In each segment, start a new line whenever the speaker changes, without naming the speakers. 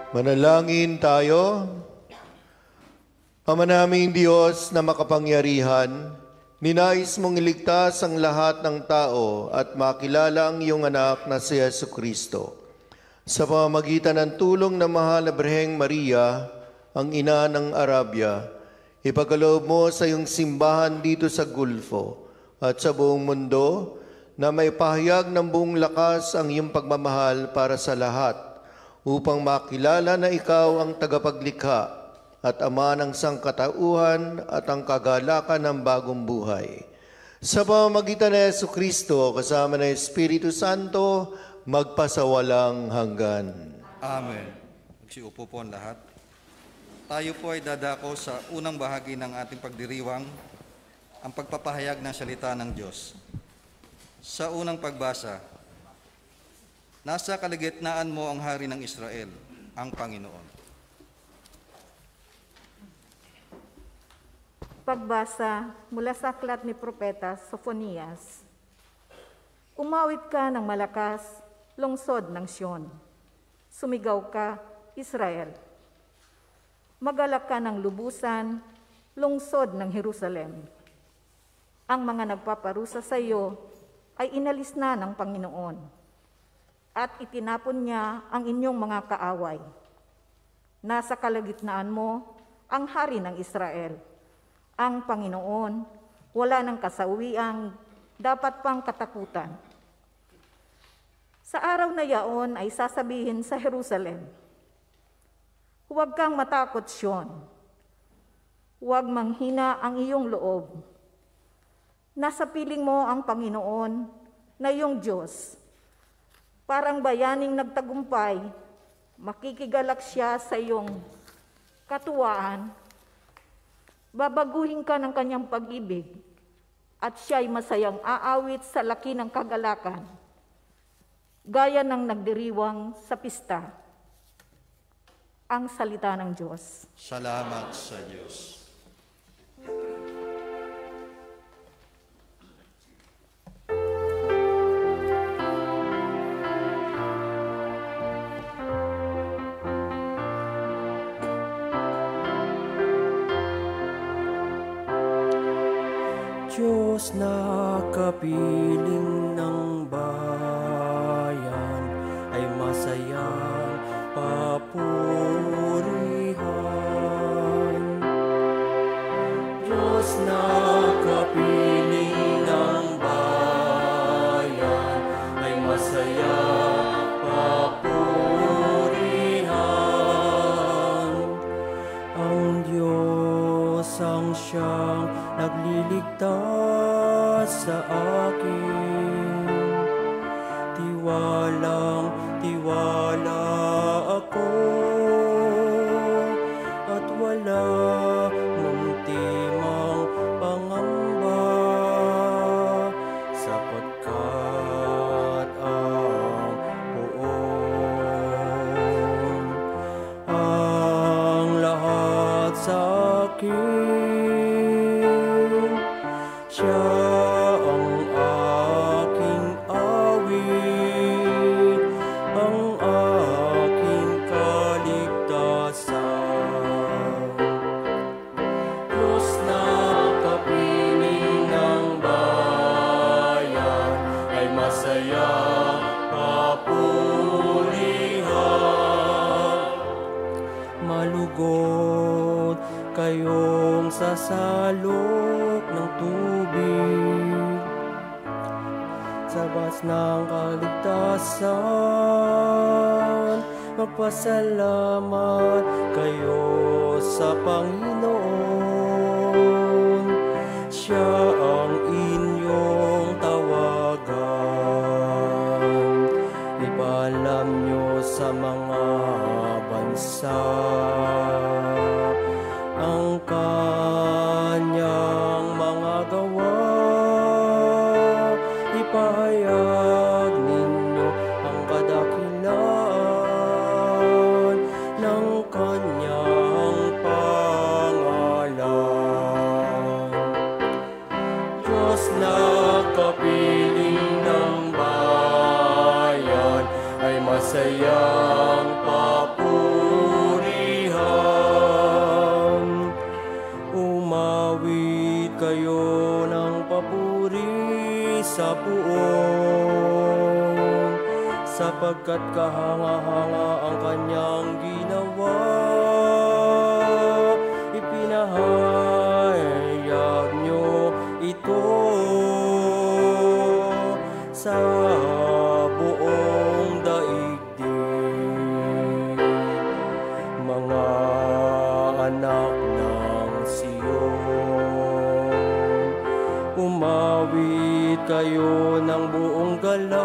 Manalangin tayo. Ama naming Diyos na makapangyarihan, ninais mong iligtas ang lahat ng tao at makilala ang iyong anak na si Jesucristo. Sa pamamagitan ng tulong ng mahal na Birheng Maria, ang ina ng Arabia, ipagkaloob mo sa iyong simbahan dito sa Gulfo at sa buong mundo na may pahayag ng buong lakas ang iyong pagmamahal para sa lahat upang makilala na ikaw ang tagapaglikha at Ama ng sangkatauhan at ang kagalakan ng bagong buhay. Sa pamamagitan ng Jesucristo, kasama ng Espiritu Santo, magpasawalang hanggan.
Amen. Magsiupo po ang lahat. Tayo po ay dadako sa unang bahagi ng ating pagdiriwang, ang pagpapahayag ng salita ng Diyos. Sa unang pagbasa, nasa kalagitnaan mo ang hari ng Israel, ang Panginoon.
Pagbasa mula sa aklat ni Propeta Sofonias. Umawit ka ng malakas, lungsod ng Sion. Sumigaw ka, Israel. Magalak ka ng lubusan, lungsod ng Jerusalem. Ang mga nagpaparusa sa iyo ay inalis na ng Panginoon, at itinapon niya ang inyong mga kaaway. Nasa kalagitnaan mo ang hari ng Israel, ang Panginoon, wala ng kasawiang dapat pang katakutan. Sa araw na yaon ay sasabihin sa Jerusalem, huwag kang matakot, Sion. Huwag manghina ang iyong loob. Nasa piling mo ang Panginoon na iyong Diyos. Parang bayaning nagtagumpay, makikigalak siya sa iyong katuwaan. Babaguhin ka ng kanyang pag-ibig at siya'y masayang aawit sa laki ng kagalakan, gaya ng nagdiriwang sa pista. Ang salita ng Diyos.
Salamat sa Diyos.
Diyos na kapiling ng bayan ay masayang papurihan. Diyos na kapiling ng bayan ay masayang papurihan. Ang Diyos ang siyang nagliligtas sa akin. Tiwalang tiwala ako at wala muntimang pangamba, sapagkat ang poon ang lahat sa akin. Siya ang aking awit, ang aking kaligtasan. Diyos na kapiling ng bayan ay masayang papurihan. Malugod kayong sasalok ng tubig sa bas ng kaligtasan. Magpasalamat kayo sa Panginoon. Siya ang inyong tawagan. Ipaalam nyo sa mga bansa ang kanyang mga gawa. Ipahayag ninyo ang kadakilaan ng kanyang pangalan. Diyos na kapiling ng bayan ay masayang papurihan. sa puong, sapagkat kahanga-hanga ang kanyang ginawa. Ipinahayag niyo ito sa buong daigdig. Mga anak ng Siyon, umawit kayo ng buong galak,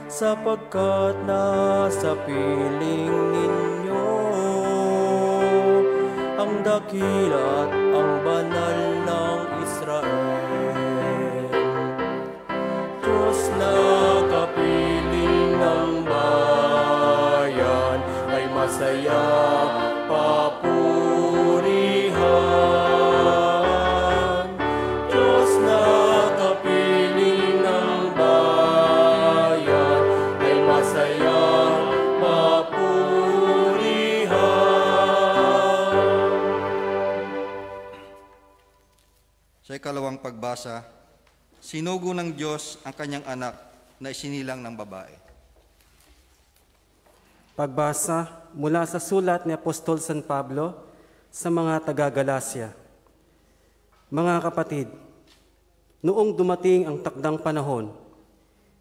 sapagkat nasa piling ninyo ang dakila at ang banal ng Israel. Diyos na kapiling ng bayan, ay masaya papurihan. Diyos na kapiling ng bayan, ay masaya papurihan.
Sa ikalawang pagbasa, sinugo ng Diyos ang kanyang anak na isinilang ng babae.
Pagbasa mula sa sulat ni Apostol San Pablo sa mga taga-Galasya. Mga kapatid, noong dumating ang takdang panahon,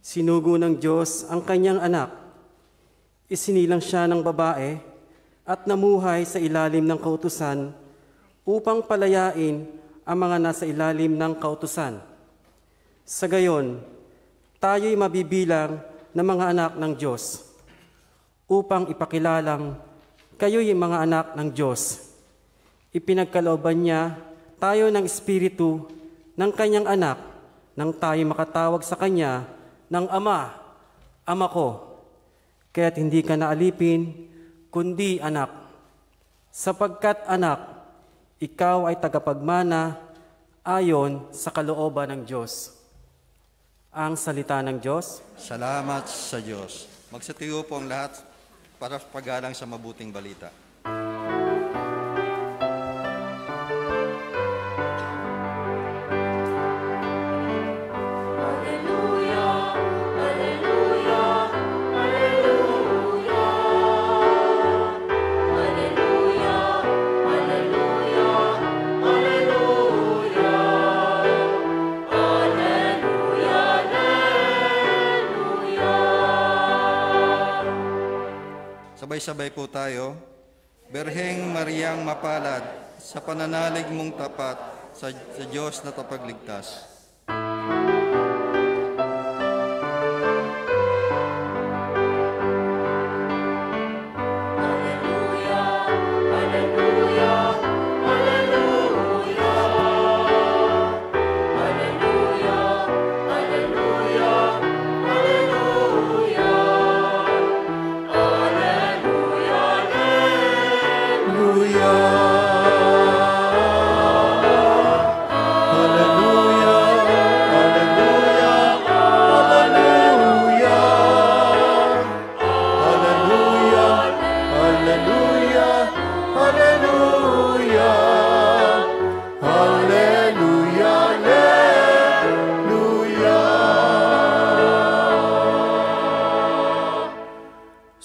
sinugo ng Diyos ang kanyang anak. Isinilang siya ng babae at namuhay sa ilalim ng kautusan upang palayain ang mga nasa ilalim ng kautusan. Sa gayon, tayo'y mabibilang na mga anak ng Diyos, upang ipakilalang kayo'y mga anak ng Diyos. Ipinagkalooban niya tayo ng Espiritu ng kanyang anak nang tayo makatawag sa kanya ng Ama, Ama ko. Kaya't hindi ka na alipin, kundi anak. Sapagkat anak, ikaw ay tagapagmana ayon sa kalooban ng Diyos. Ang salita ng Diyos.
Salamat sa Diyos. Magsitiyo po ang lahat para paggalang sa mabuting balita. Sabay-sabay po tayo. Berheng Mariang mapalad, sa pananalig mong tapat sa Diyos na tapagligtas.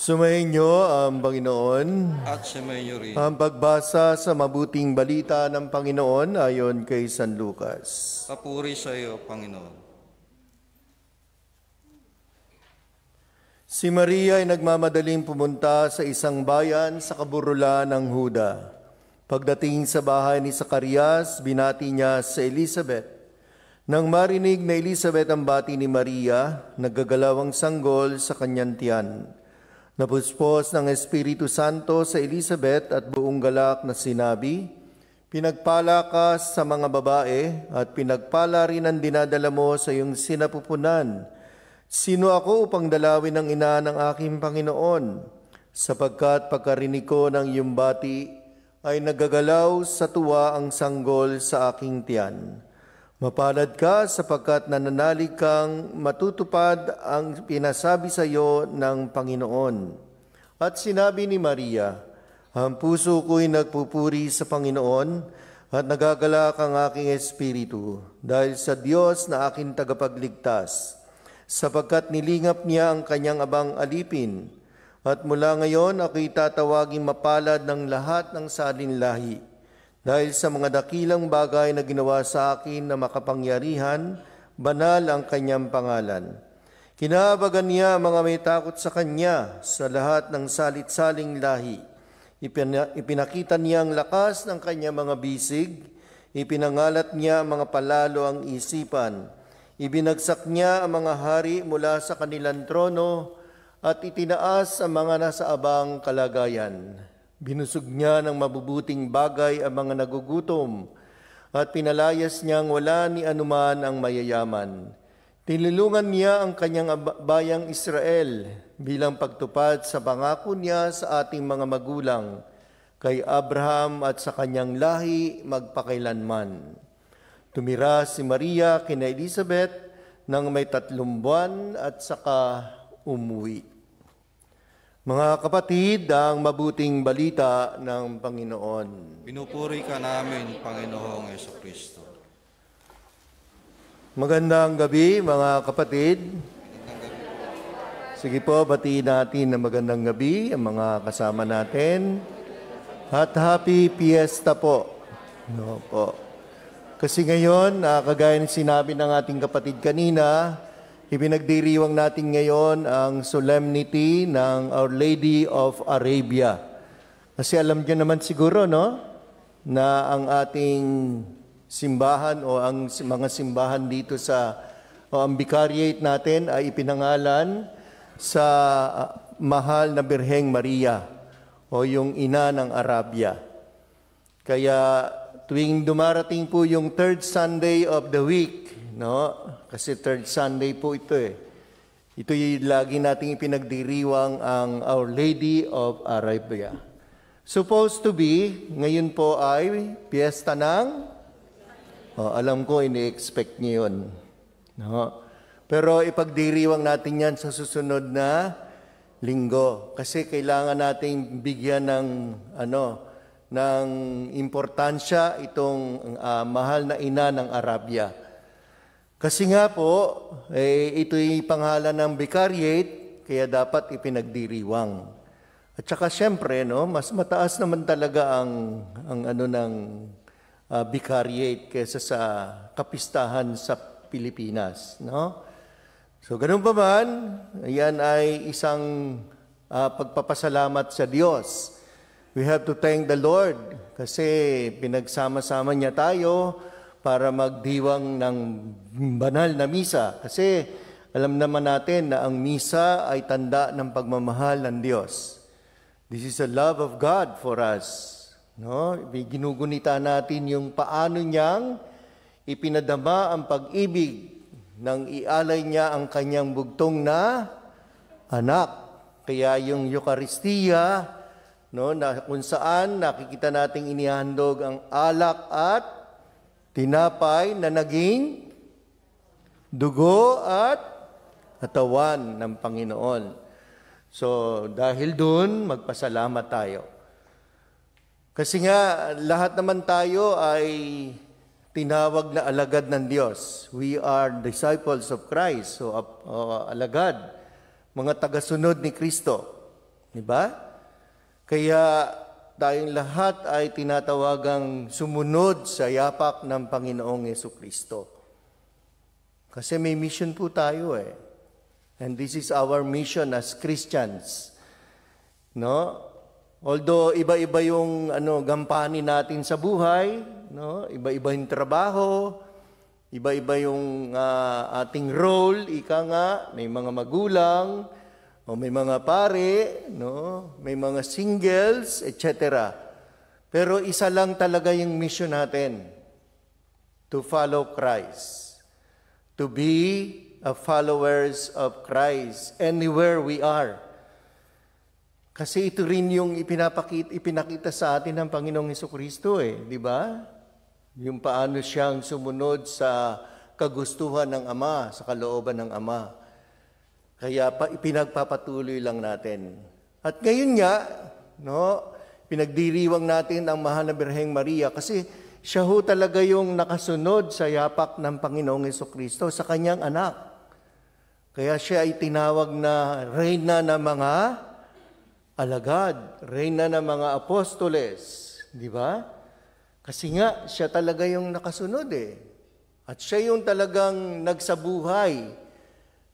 Sumainyo ang Panginoon.
At sumainyo rin.
Ang pagbasa sa mabuting balita ng Panginoon ayon kay San Lucas.
Papuri sa iyo, Panginoon.
Si Maria ay nagmamadaling pumunta sa isang bayan sa kaburulan ng Huda. Pagdating sa bahay ni Zacarias, binati niya sa Elizabeth. Nang marinig na Elizabeth ang bati ni Maria, naggagalaw ang sanggol sa kanyang tiyan. Napuspos ng Espiritu Santo sa Elizabeth at buong galak na sinabi, "Pinagpala ka sa mga babae at pinagpala rin ang dinadala mo sa iyong sinapupunan. Sino ako upang dalawin ang ina ng aking Panginoon? Sapagkat pagkarinig ko ng iyong bati ay nagagalaw sa tuwa ang sanggol sa aking tiyan. Mapalad ka sapagkat nananalig kang matutupad ang pinasabi sa iyo ng Panginoon." At sinabi ni Maria, "Ang puso ko'y nagpupuri sa Panginoon At nagagalak ang aking espiritu dahil sa Diyos na aking tagapagligtas, sapagkat nilingap niya ang kanyang abang alipin. At mula ngayon ako'y tatawaging mapalad ng lahat ng salinlahi, dahil sa mga dakilang bagay na ginawa sa akin na makapangyarihan, banal ang kanyang pangalan. Kinabagan niya ang mga may takot sa kanya sa lahat ng salit-saling lahi. Ipinakita niya ang lakas ng kanyang mga bisig, ipinangalat niya ang mga palalo ang isipan, ibinagsak niya ang mga hari mula sa kanilang trono, at itinaas ang mga nasa abang kalagayan. Binusog niya ng mabubuting bagay ang mga nagugutom, at pinalayas niyang wala ni anuman ang mayayaman. Tinulungan niya ang kanyang bayang Israel bilang pagtupad sa pangako niya sa ating mga magulang, kay Abraham at sa kanyang lahi magpakailanman. Tumira si Maria kina Elizabeth nang may 3 buwan at saka umuwi. Mga kapatid, ang mabuting balita ng Panginoon.
Pinupuri ka namin, Panginoong Jesucristo.
Magandang gabi, mga kapatid. Sige po, batiin natin na magandang gabi ang mga kasama natin. At happy fiesta po. No, po. Kasi ngayon, kagaya ng sinabi ng ating kapatid kanina, ipinagdiriwang natin ngayon ang solemnity ng Our Lady of Arabia. Kasi alam niyo naman siguro, no, na ang ating simbahan o ang mga simbahan dito ang vicariate natin ay ipinangalan sa mahal na Birheng Maria o yung ina ng Arabia. Kaya tuwing dumarating po yung third Sunday of the week, no? Kasi third Sunday po ito eh. Ito yung lagi nating ipinagdiriwang ang Our Lady of Arabia. Supposed to be, ngayon po ay piyesta ng alam ko, ini-expect niyo yun. No? Pero ipagdiriwang natin yan sa susunod na linggo. Kasi kailangan nating bigyan ng importansya itong mahal na ina ng Arabia. Kasi nga po, ito'y pangalan ng vicariate, kaya dapat ipinagdiriwang. At saka siyempre, no, mas mataas naman talaga ang ng vicariate kaysa sa kapistahan sa Pilipinas, no? So ganun pa man, yan ay isang pagpapasalamat sa Diyos. We have to thank the Lord kasi pinagsama-sama niya tayo para magdiwang ng banal na misa. Kasi alam naman natin na ang misa ay tanda ng pagmamahal ng Diyos. This is the love of God for us. No, ginugunita natin yung paano niyang ipinadama ang pag-ibig nang ialay niya ang kanyang bugtong na anak. Kaya yung Eucharistia, no, na kung saan nakikita nating inihandog ang alak at tinapay na naging dugo at katawan ng Panginoon. So dahil dun, magpasalamat tayo. Kasi nga, lahat naman tayo ay tinawag na alagad ng Diyos. We are disciples of Christ, so alagad, mga tagasunod ni Kristo. Diba? Kaya tayong lahat ay tinatawagang sumunod sa yapak ng Panginoong Jesucristo. Kasi may mission po tayo eh. And this is our mission as Christians. No? Although iba-iba yung gampanin natin sa buhay, no? Iba-iba yung trabaho, iba-iba yung ating role, ika nga, may mga magulang, o may mga pare, no? May mga singles, etc. Pero isa lang talaga yung mission natin, to follow Christ, to be a followers of Christ anywhere we are. Kasi ito rin yung ipinakita sa atin ng Panginoong Jesucristo eh, di ba? Yung paano siyang sumunod sa kagustuhan ng Ama, sa kalooban ng Ama. Kaya ipinagpapatuloy lang natin. At ngayon nga, no, pinagdiriwang natin ang mahal na Birheng Maria kasi siya ho talaga yung nakasunod sa yapak ng Panginoong Hesukristo sa kanyang anak. Kaya siya ay tinawag na reyna ng mga alagad, reyna ng mga apostoles. Di ba? Kasi nga, siya talaga yung nakasunod eh. At siya yung talagang nagsabuhay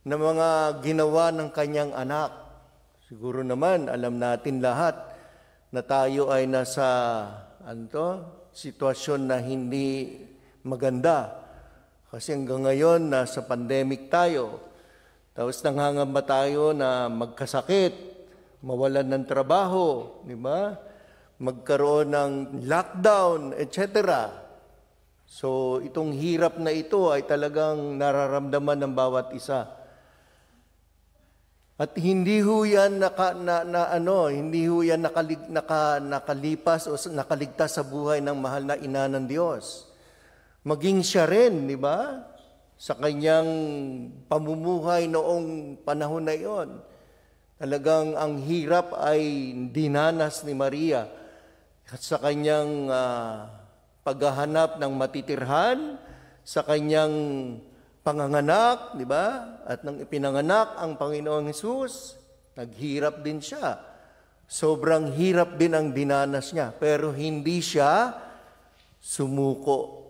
ng mga ginawa ng kanyang anak. Siguro naman, alam natin lahat na tayo ay nasa sitwasyon na hindi maganda. Kasi hanggang ngayon, nasa pandemic tayo. Tapos nangangamba tayo na magkasakit, mawalan ng trabaho, di ba? Magkaroon ng lockdown, etc. So, itong hirap na ito ay talagang nararamdaman ng bawat isa. At hindi ho yan nakalipas o nakaligtas sa buhay ng mahal na ina ng Diyos. Maging siya rin, di ba? Sa kanyang pamumuhay noong panahon na iyon. Talagang ang hirap ay dinanas ni Maria at sa kanyang paghahanap ng matitirhan, sa kanyang panganganak, di ba? At nang ipinanganak ang Panginoong Hesus, naghirap din siya. Sobrang hirap din ang dinanas niya, pero hindi siya sumuko.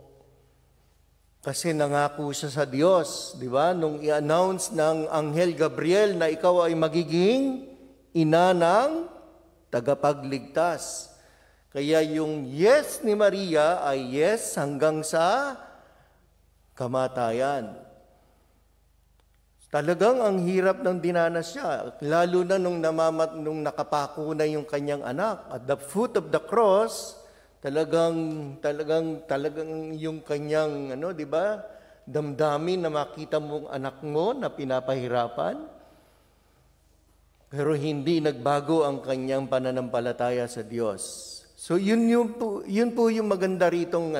Kasi nangako siya sa Diyos, di ba? Nung i-announce ng Anghel Gabriel na ikaw ay magiging ina ng tagapagligtas. Kaya yung yes ni Maria ay yes hanggang sa kamatayan. Talagang ang hirap ng dinanas niya, lalo na nung nakapako na yung kanyang anak. At the foot of the cross, talagang yung kanyang, di ba, damdamin na makita mong anak mo na pinapahirapan. Pero hindi nagbago ang kanyang pananampalataya sa Diyos. So yun po yung maganda ritong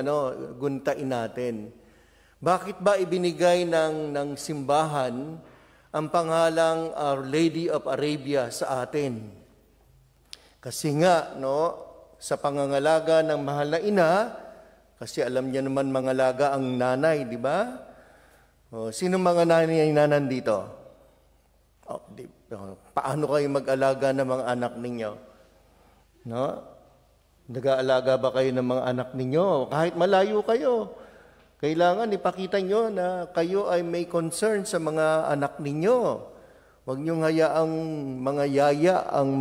guntain natin. Bakit ba ibinigay ng simbahan ang pangalang Our Lady of Arabia sa atin? Kasi nga, sa pangangalaga ng mahal na ina, kasi alam niya naman mangalaga ang nanay, di ba? Sino mga nanay na nandito? Paano kayo mag-alaga ng mga anak ninyo? Nag-aalaga ba kayo ng mga anak ninyo? Kahit malayo kayo. Kailangan ipakita nyo na kayo ay may concern sa mga anak ninyo. Huwag nyo hayaang mga yaya ang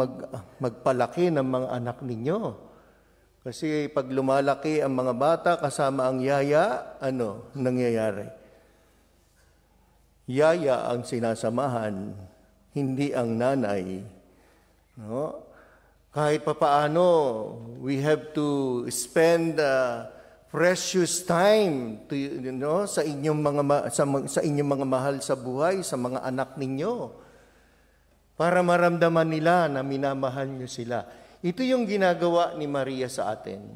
magpalaki ng mga anak ninyo. Kasi pag lumalaki ang mga bata kasama ang yaya, nangyayari? Yaya ang sinasamahan, hindi ang nanay. Kahit papaano, we have to spend precious time to, sa inyong mga mahal sa buhay, sa mga anak ninyo, para maramdaman nila na minamahal nyo sila. Ito yung ginagawa ni Maria sa atin.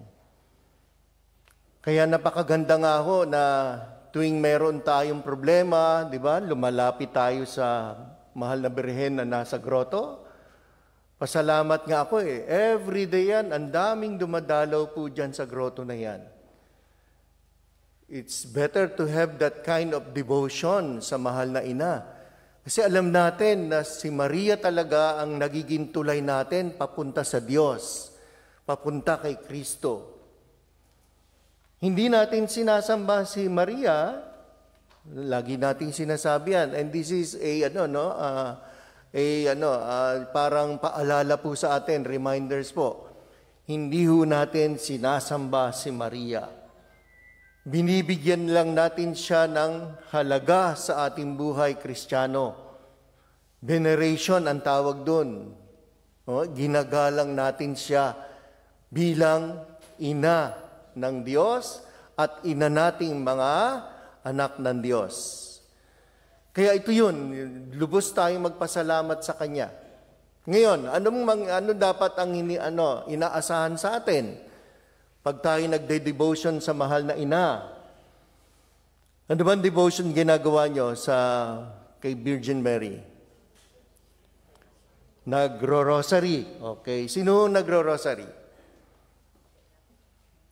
Kaya napakaganda nga ho na tuwing meron tayong problema, di ba, lumalapit tayo sa mahal na Birhen na nasa groto. Pasalamat nga ako Every day yan, ang daming dumadalaw po dyan sa groto na yan. It's better to have that kind of devotion sa mahal na ina. Kasi alam natin na si Maria talaga ang nagiging tulay natin papunta sa Diyos, papunta kay Kristo. Hindi natin sinasamba si Maria, lagi nating sinasabi yan, and this is parang paalala po sa atin, reminders po. Hindi ho natin sinasamba si Maria. Binibigyan lang natin siya ng halaga sa ating buhay Kristiyano. Veneration ang tawag doon. Ginagalang natin siya bilang ina ng Diyos at ina nating mga anak ng Diyos. Kaya ito yun, lubos tayong magpasalamat sa Kanya. Ngayon, ano dapat ang inaasahan sa atin? Pag tayo nagde-devotion sa mahal na ina, ano ba ang devotion ginagawa nyo kay Virgin Mary? Nagro-rosary. Okay. Sino nagro-rosary?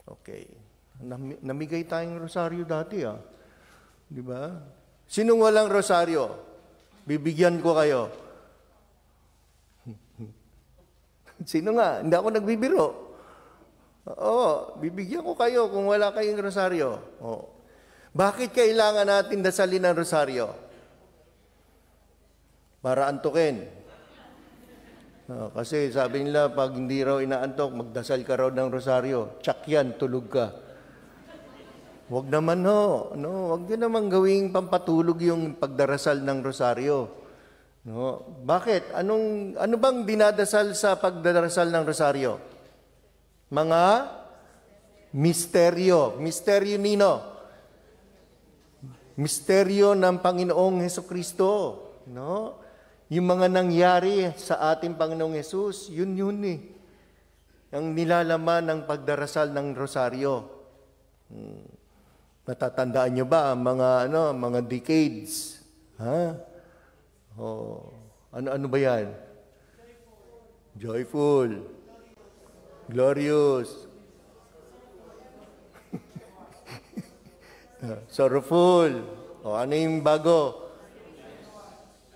Okay. Namigay tayong rosaryo dati, Di ba? Sinong walang rosaryo? Bibigyan ko kayo. Sino nga? Hindi ako nagbibiro. Oo, bibigyan ko kayo kung wala kayong rosaryo. Oo. Bakit kailangan natin dasalin ang rosaryo? Para antukin. Kasi sabi nila, pag hindi raw inaantok, magdasal ka raw ng rosaryo. Tsak yan, tulog ka. Huwag naman no, huwag din naman gawing pampatulog yung pagdarasal ng rosaryo. No? Bakit? Ano bang dinadasal sa pagdarasal ng rosaryo? Mga misteryo. Misteryo nino? Misteryo ng Panginoong Hesukristo. No? Yung mga nangyari sa ating Panginoong Hesus, yun eh. Ang nilalaman ng pagdarasal ng rosaryo. Natatandaan nyo ba ang mga decades? Ha? Ano ba yan? Joyful. Glorious. Sorrowful. Ano yung bago?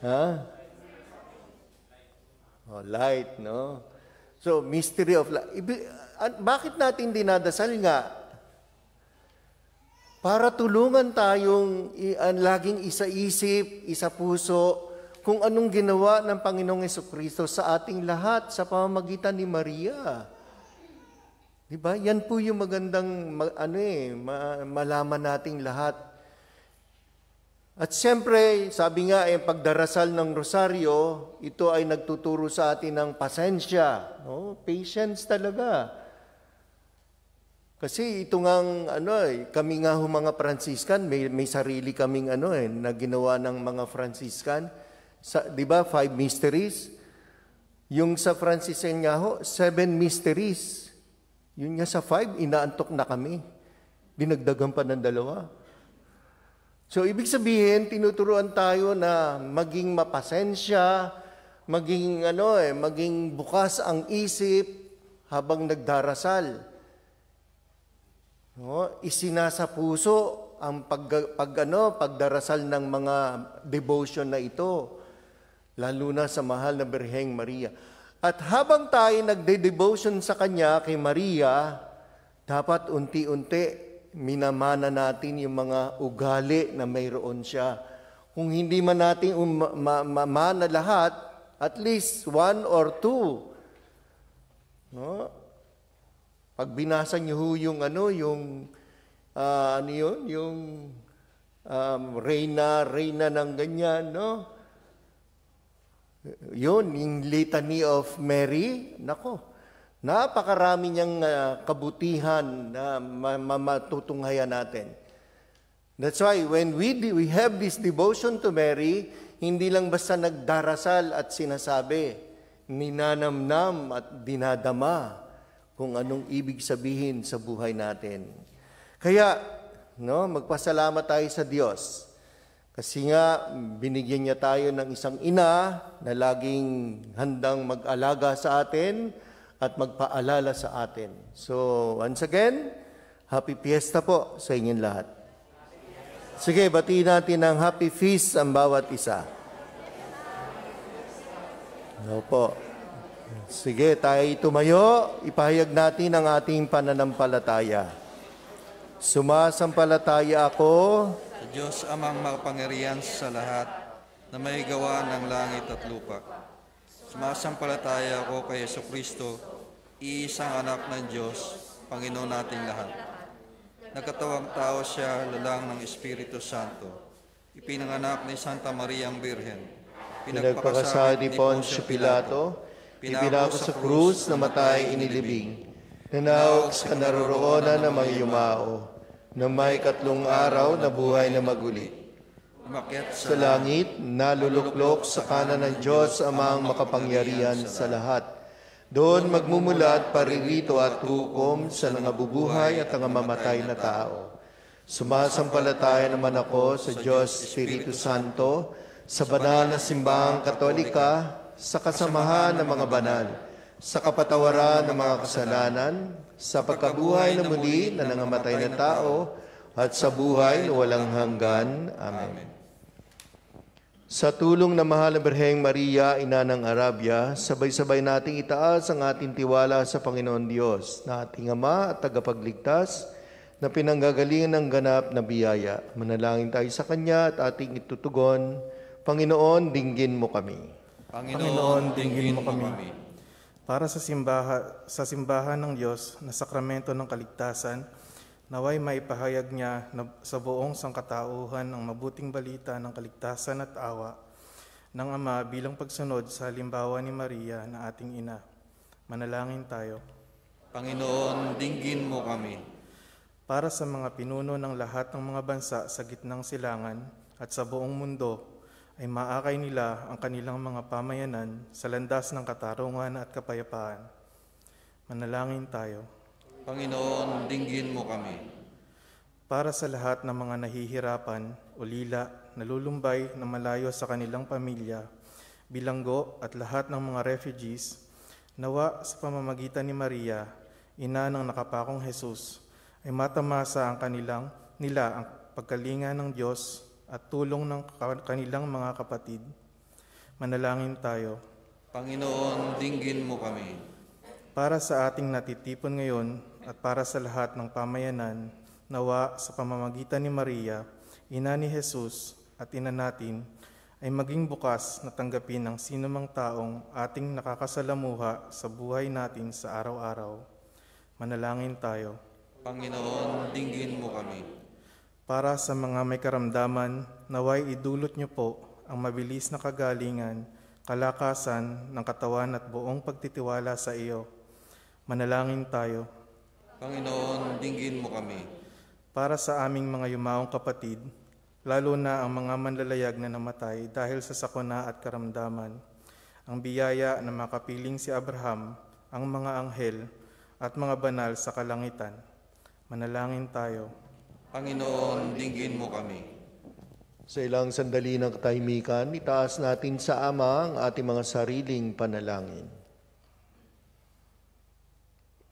Ha? Light, no? So, mystery of life. Bakit natin dinadasal nga? Para tulungan tayong laging isa-isip, isa-puso, kung anong ginawa ng Panginoong Hesukristo sa ating lahat sa pamamagitan ni Maria. Diba? Yan po yung magandang malaman nating lahat. At siyempre, sabi nga, yung pagdarasal ng rosaryo, ito ay nagtuturo sa atin ng pasensya. No? Patience talaga. Kasi ito ngang, kami nga mga Franciscan, may sarili kaming na ginawa ng mga Franciscan. Di ba, 5 mysteries? Yung sa Franciscan nga ho, 7 mysteries. Yun nga sa 5, inaantok na kami. Dinagdagan pa ng 2. So, ibig sabihin, tinuturuan tayo na maging mapasensya, maging bukas ang isip habang nagdarasal. No, isinasa puso ang pagdarasal ng mga devotion na ito, lalo na sa mahal na Birheng Maria. At habang tayo nagde-devotion sa Kanya, kay Maria, dapat unti-unti minamana natin yung mga ugali na mayroon siya. Kung hindi man natin mamana lahat, at least 1 or 2. No? Pag binasa niyo yung reyna ng ganyan, no? Yun, yung Litany of Mary, nako, napakarami niyang kabutihan na matutunghayan natin. That's why when we have this devotion to Mary, hindi lang basta nagdarasal at sinasabi, ninanamnam at dinadama kung anong ibig sabihin sa buhay natin. Kaya, magpasalamat tayo sa Diyos. Kasi nga, binigyan niya tayo ng isang ina na laging handang mag-alaga sa atin at magpaalala sa atin. So, once again, happy fiesta po sa inyong lahat. Sige, batiin natin ng happy feast ang bawat isa. Opo. Sige, tayo tumayo, ipahayag natin ang ating pananampalataya. Sumasampalataya ako
sa Diyos amang makapangyarihan sa lahat na may gawa ng langit at lupa. Sumasampalataya ako kay Jesucristo, iisang anak ng Diyos, Panginoon nating lahat. Nagkatawang tao siya, lalang ng Espiritu Santo. Ipinanganak ni Santa Maria ang Birhen.
Pinagpakasal ni Poncio Pilato, ipinako sa krus, namatay, inilibing. Nanawag sa naroroonan na may yumao, na may 3 araw na buhay na magulit.
Umakyat
Sa langit, naluluklok sa kanan ng Diyos amang makapangyarihan sa lahat. Doon magmumulat paririto at hukom sa nangabubuhay at nangamamamatay na tao. Sumasampalataya naman ako sa Diyos Espiritu Santo, sa banal na simbahang Katolika, sa kasamahan ng mga banal, sa kapatawaran ng mga kasalanan, sa pagkabuhay na muli na nangamatay na tao, at sa buhay na walang hanggan. Amen. Sa tulong ng mahal na Birheng Maria, Ina ng Arabia, sabay-sabay nating itaas ang ating tiwala sa Panginoon Diyos, na ating Ama at tagapagligtas, na pinanggagalingan ng ganap na biyaya. Manalangin tayo sa Kanya at ating itutugon, Panginoon, dinggin mo kami.
Panginoon, dinggin mo kami. Para sa simbahan ng Diyos na sakramento ng kaligtasan, naway maipahayag niya sa buong sangkatauhan ang mabuting balita ng kaligtasan at awa ng Ama bilang pagsunod sa halimbawa ni Maria na ating ina. Manalangin tayo.
Panginoon, dinggin mo kami.
Para sa mga pinuno ng lahat ng mga bansa sa gitnang silangan at sa buong mundo, ay maakay nila ang kanilang mga pamayanan sa landas ng katarungan at kapayapaan. Manalangin tayo.
Panginoon, dinggin mo kami.
Para sa lahat ng mga nahihirapan, ulila, nalulumbay na malayo sa kanilang pamilya, bilanggo at lahat ng mga refugees, nawa sa pamamagitan ni Maria, ina ng nakapakong Jesus, ay matamasa ang nila ang pagkalinga ng Diyos at tulong ng kanilang mga kapatid. Manalangin tayo.
Panginoon, dinggin mo kami.
Para sa ating natitipon ngayon at para sa lahat ng pamayanan, nawa sa pamamagitan ni Maria, ina ni Jesus at ina natin, ay maging bukas na tanggapin ang sinumang taong ating nakakasalamuha sa buhay natin sa araw-araw. Manalangin tayo.
Panginoon, dinggin mo kami.
Para sa mga may karamdaman, naway idulot niyo po ang mabilis na kagalingan, kalakasan ng katawan at buong pagtitiwala sa iyo. Manalangin tayo.
Panginoon, dinggin mo kami.
Para sa aming mga yumaong kapatid, lalo na ang mga manlalayag na namatay dahil sa sakuna at karamdaman, ang biyaya na makapiling si Abraham, ang mga anghel, at mga banal sa kalangitan. Manalangin tayo.
Panginoon, dinggin mo kami.
Sa ilang sandali ng katahimikan, itaas natin sa Ama ang ating mga sariling panalangin.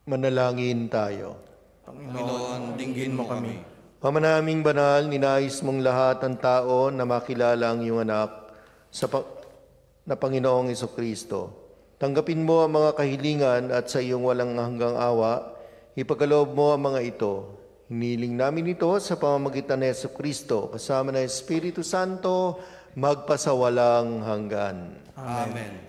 Manalangin tayo.
Panginoon, dinggin mo kami.
Ama naming banal, ninais mong lahat ng tao na makilala ang iyong anak na Panginoong Jesucristo. Tanggapin mo ang mga kahilingan at sa iyong walang hanggang awa, ipagkaloob mo ang mga ito. Hiniling namin ito sa pamamagitan ni Jesucristo, kasama ng Espiritu Santo, magpasawalang hanggan.
Amen.